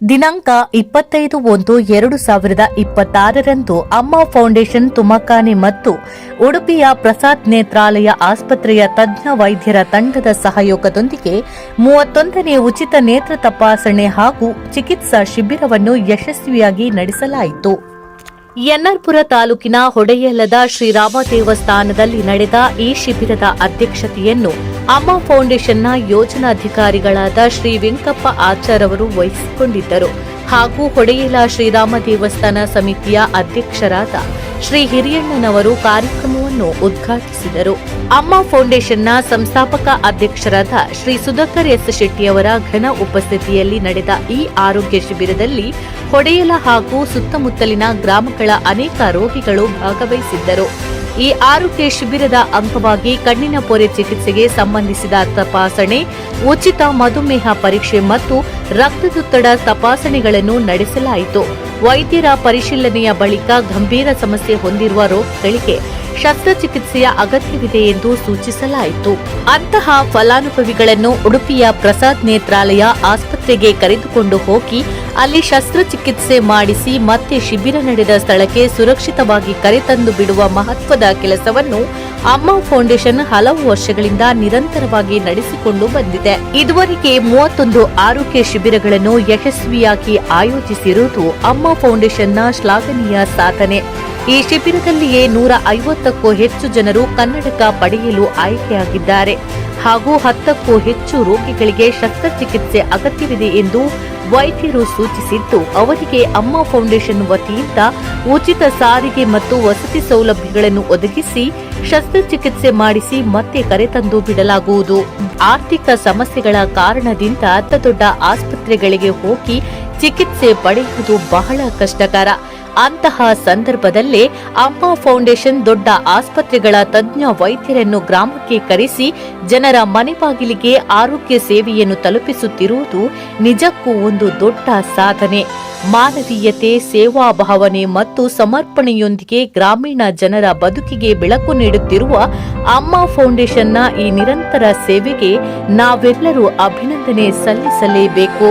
ದಿನಾಂಕ 25/1/2026ರಂದು ಅಮ್ಮ ಫೌಂಡೇಶನ್ ತುಮಕಾನೆ ಮತ್ತು ಉಡುಪಿಯ ಪ್ರಸಾದ್ ನೇತ್ರಾಲಯ ಆಸ್ಪತ್ರೆಯ ತಜ್ಞ ವೈದ್ಯರ ತಂಡದ ಸಹಯೋಗದೊಂದಿಗೆ 31ನೇ ಉಚಿತ ನೇತ್ರ ತಪಾಸಣೆ ಹಾಗೂ ಚಿಕಿತ್ಸಾ ಶಿಬಿರವನ್ನು ಯಶಸ್ವಿಯಾಗಿ ನಡೆಸಲಾಯಿತು. ಎನ್ಆರ್ಪುರ ತಾಲೂಕಿನ ಹೊಡೆಯಲದ ಶ್ರೀರಾಮ ದೇವಸ್ಥಾನದಲ್ಲಿ ನಡೆದ ಈ ಶಿಬಿರದ ಅಧ್ಯಕ್ಷತೆಯನ್ನು ಅಮ್ಮ ಫೌಂಡೇಶನ್ನ ಯೋಜನಾಧಿಕಾರಿಗಳಾದ ಶ್ರೀ ವೆಂಕಪ್ಪ ಆಚಾರ್ ಅವರು ವಹಿಸಿಕೊಂಡಿದ್ದರು ಹಾಗೂ ಹೊಡೆಯಲ ಶ್ರೀರಾಮ ದೇವಸ್ಥಾನ ಸಮಿತಿಯ ಅಧ್ಯಕ್ಷರಾದ ಶ್ರೀ ಹಿರಿಯಣ್ಣನವರು ಕಾರ್ಯಕ್ರಮವನ್ನು ಉದ್ಘಾಟಿಸಿದರು. ಅಮ್ಮ ಫೌಂಡೇಶನ್ನ ಸಂಸ್ಥಾಪಕ ಅಧ್ಯಕ್ಷರಾದ ಶ್ರೀ ಸುಧಾಕರ್ ಎಸ್ ಶೆಟ್ಟಿಯವರ ಘನ ಉಪಸ್ಥಿತಿಯಲ್ಲಿ ನಡೆದ ಈ ಆರೋಗ್ಯ ಶಿಬಿರದಲ್ಲಿ ಹೊಡೆಯಲ ಹಾಗೂ ಸುತ್ತಮುತ್ತಲಿನ ಗ್ರಾಮಗಳ ಅನೇಕ ರೋಗಿಗಳು ಭಾಗವಹಿಸಿದ್ದರು. ಈ ಆರೋಗ್ಯ ಶಿಬಿರದ ಅಂಗವಾಗಿ ಕಣ್ಣಿನ ಪೊರೆ ಚಿಕಿತ್ಸೆಗೆ ಸಂಬಂಧಿಸಿದ ತಪಾಸಣೆ, ಉಚಿತ ಮಧುಮೇಹ ಪರೀಕ್ಷೆ ಮತ್ತು ರಕ್ತದೊತ್ತಡ ತಪಾಸಣೆಗಳನ್ನು ನಡೆಸಲಾಯಿತು. ವೈದ್ಯರ ಪರಿಶೀಲನೆಯ ಬಳಿಕ ಗಂಭೀರ ಸಮಸ್ಯೆ ಹೊಂದಿರುವ ರೋಗಿಗಳಿಗೆ ಶಸ್ತ್ರಚಿಕಿತ್ಸೆಯ ಅಗತ್ಯವಿದೆ ಎಂದು ಸೂಚಿಸಲಾಯಿತು. ಅಂತಹ ಫಲಾನುಭವಿಗಳನ್ನು ಉಡುಪಿಯ ಪ್ರಸಾದ್ ನೇತ್ರಾಲಯ ಆಸ್ಪತ್ರೆಗೆ ಕರೆದುಕೊಂಡು ಹೋಗಿ ಅಲ್ಲಿ ಶಸ್ತ್ರಚಿಕಿತ್ಸೆ ಮಾಡಿಸಿ ಮತ್ತೆ ಶಿಬಿರ ನಡೆದ ಸ್ಥಳಕ್ಕೆ ಸುರಕ್ಷಿತವಾಗಿ ಕರೆತಂದು ಬಿಡುವ ಮಹತ್ವದ ಕೆಲಸವನ್ನು ಅಮ್ಮ ಫೌಂಡೇಶನ್ ಹಲವು ವರ್ಷಗಳಿಂದ ನಿರಂತರವಾಗಿ ನಡೆಸಿಕೊಂಡು ಬಂದಿದೆ. ಇದುವರೆಗೆ 31 ಆರೋಗ್ಯ ಶಿಬಿರಗಳನ್ನು ಯಶಸ್ವಿಯಾಗಿ ಆಯೋಜಿಸಿರುವುದು ಅಮ್ಮ ಫೌಂಡೇಶನ್ನ ಶ್ಲಾಘನೀಯ ಸಾಧನೆ. ಈ ಶಿಬಿರದಲ್ಲಿಯೇ 150ಕ್ಕೂ ಹೆಚ್ಚು ಜನರು ಕನ್ನಡಕ ಪಡೆಯಲು ಆಯ್ಕೆಯಾಗಿದ್ದಾರೆ ಹಾಗೂ 10ಕ್ಕೂ ಹೆಚ್ಚು ರೋಗಿಗಳಿಗೆ ಶಸ್ತ್ರಚಿಕಿತ್ಸೆ ಅಗತ್ಯವಿದೆ ಎಂದು ವೈದ್ಯರು ಸೂಚಿಸಿದ್ದು, ಅವರಿಗೆ ಅಮ್ಮ ಫೌಂಡೇಶನ್ ವತಿಯಿಂದ ಉಚಿತ ಸಾರಿಗೆ ಮತ್ತು ವಸತಿ ಸೌಲಭ್ಯಗಳನ್ನು ಒದಗಿಸಿ ಶಸ್ತ್ರಚಿಕಿತ್ಸೆ ಮಾಡಿಸಿ ಮತ್ತೆ ಕರೆತಂದು ಬಿಡಲಾಗುವುದು. ಆರ್ಥಿಕ ಸಮಸ್ಯೆಗಳ ಕಾರಣದಿಂದ ದೊಡ್ಡ ಆಸ್ಪತ್ರೆಗಳಿಗೆ ಹೋಗಿ ಚಿಕಿತ್ಸೆ ಪಡೆಯುವುದು ಬಹಳ ಕಷ್ಟಕರ. ಅಂತಹ ಸಂದರ್ಭದಲ್ಲೇ ಅಮ್ಮ ಫೌಂಡೇಶನ್ ದೊಡ್ಡ ಆಸ್ಪತ್ರೆಗಳ ತಜ್ಞ ವೈದ್ಯರನ್ನು ಗ್ರಾಮಕ್ಕೆ ಕರೆಸಿ ಜನರ ಮನೆ ಬಾಗಿಲಿಗೆ ಆರೋಗ್ಯ ಸೇವೆಯನ್ನು ತಲುಪಿಸುತ್ತಿರುವುದು ನಿಜಕ್ಕೂ ಒಂದು ದೊಡ್ಡ ಸಾಧನೆ. ಮಾನವೀಯತೆ, ಸೇವಾ ಭಾವನೆ ಮತ್ತು ಸಮರ್ಪಣೆಯೊಂದಿಗೆ ಗ್ರಾಮೀಣ ಜನರ ಬದುಕಿಗೆ ಬೆಳಕು ನೀಡುತ್ತಿರುವ ಅಮ್ಮ ಫೌಂಡೇಶನ್ನ ಈ ನಿರಂತರ ಸೇವೆಗೆ ನಾವೆಲ್ಲರೂ ಅಭಿನಂದನೆ ಸಲ್ಲಿಸಲೇಬೇಕು.